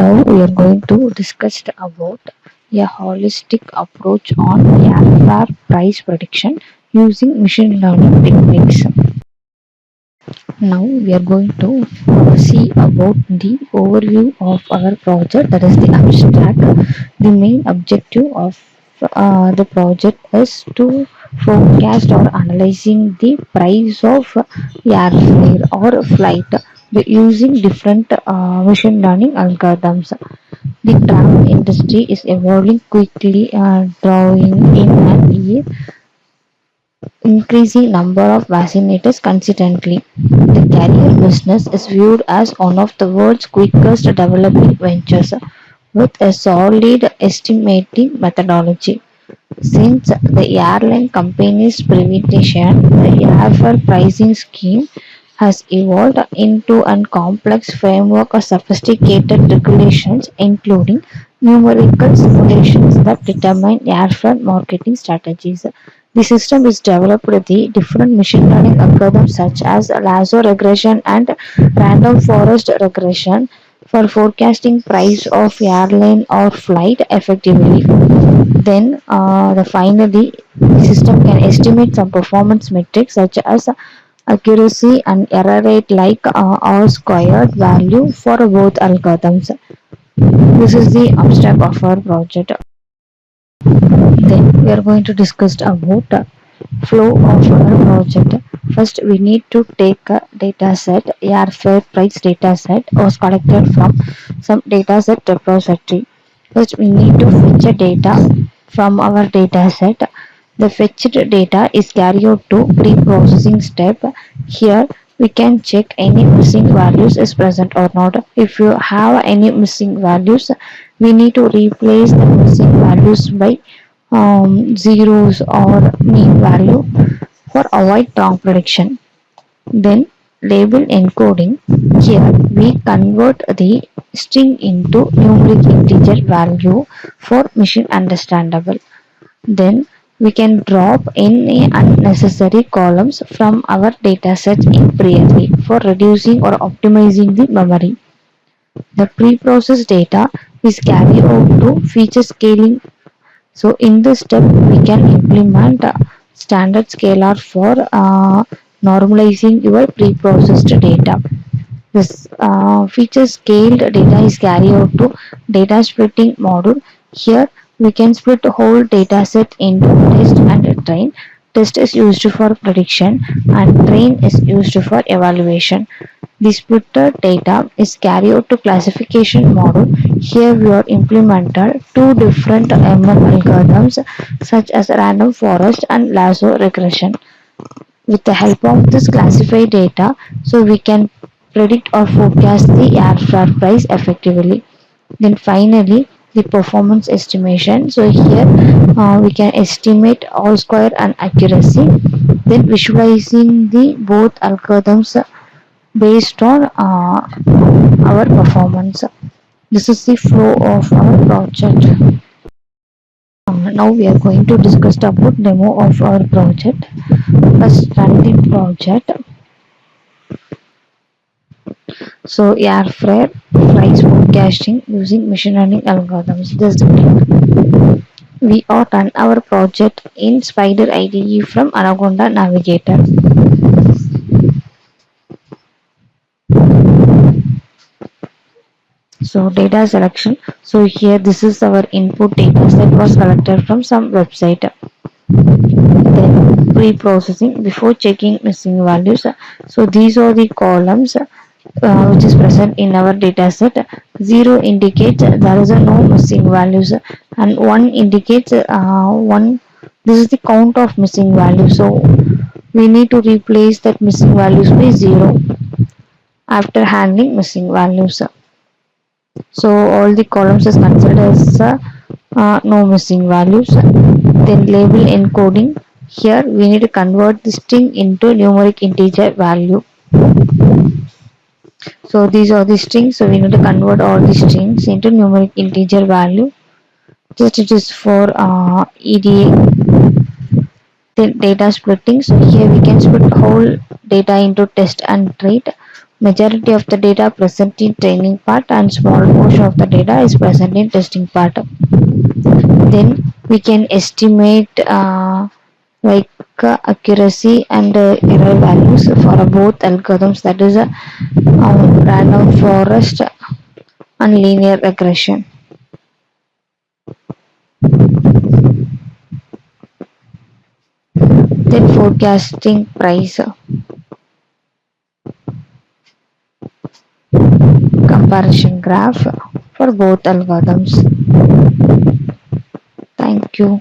Now we are going to discuss about a holistic approach on airfare price prediction using machine learning techniques. Now we are going to see about the overview of our project, that is the abstract. The main objective of the project is to forecast or analyzing the price of airfare or flight using different machine learning algorithms. The travel industry is evolving quickly, drawing in an increasing number of vaccinators consistently. The carrier business is viewed as one of the world's quickest developing ventures with a solid estimating methodology. Since the airline company's privatization, the airfare pricing scheme has evolved into a complex framework of sophisticated regulations, including numerical simulations that determine airfare marketing strategies. The system is developed with the different machine learning algorithms such as lasso regression and random forest regression for forecasting price of airline or flight effectively. Then, finally, the system can estimate some performance metrics such as accuracy and error rate like R squared value for both algorithms. This is the abstract of our project. Then we are going to discuss about flow of our project. First, we need to take a data set, airfare price data set was collected from some data set repository. First, we need to fetch a data from our data set. The fetched data is carried out to pre-processing step. Here, we can check any missing values is present or not. If you have any missing values, we need to replace the missing values by zeros or mean value for avoid wrong prediction. Then label encoding. Here we convert the string into numeric integer value for machine understandable. Then we can drop any unnecessary columns from our datasets in priorly for reducing or optimizing the memory. The pre-processed data is carried out to feature scaling. So in this step, we can implement a standard scalar for normalizing your pre-processed data. This feature scaled data is carried out to data splitting module. Here we can split the whole data set into test and train. Test is used for prediction and train is used for evaluation. The splitter data is carried out to classification module. Here we are implemented two different ML algorithms such as random forest and lasso regression. With the help of this classified data, so we can predict or forecast the airfare price effectively. Then finally, the performance estimation. So here we can estimate all square and accuracy. Then visualizing the both algorithms based on our performance. This is the flow of our project. Now we are going to discuss about demo of our project. First, run the project. So airfare price forecasting using machine learning algorithms. This we are run our project in Spider IDE from Anaconda Navigator. So data selection. So here this is our input data set was collected from some website. Then pre-processing before checking missing values. So these are the columns which is present in our data set. 0 indicates there is no missing values and 1 indicates 1. This is the count of missing values. So we need to replace that missing values by 0 after handling missing values. So all the columns is considered as no missing values. Then label encoding. Here we need to convert the string into numeric integer value. So these are the strings. So we need to convert all the strings into numeric integer value. Just it is for EDA. Then data splitting. So here we can split whole data into test and trait. Majority of the data present in training part and small portion of the data is present in testing part. Then we can estimate like accuracy and error values for both algorithms, that is random forest and linear regression. Then forecasting price comparison graph for both algorithms. Thank you.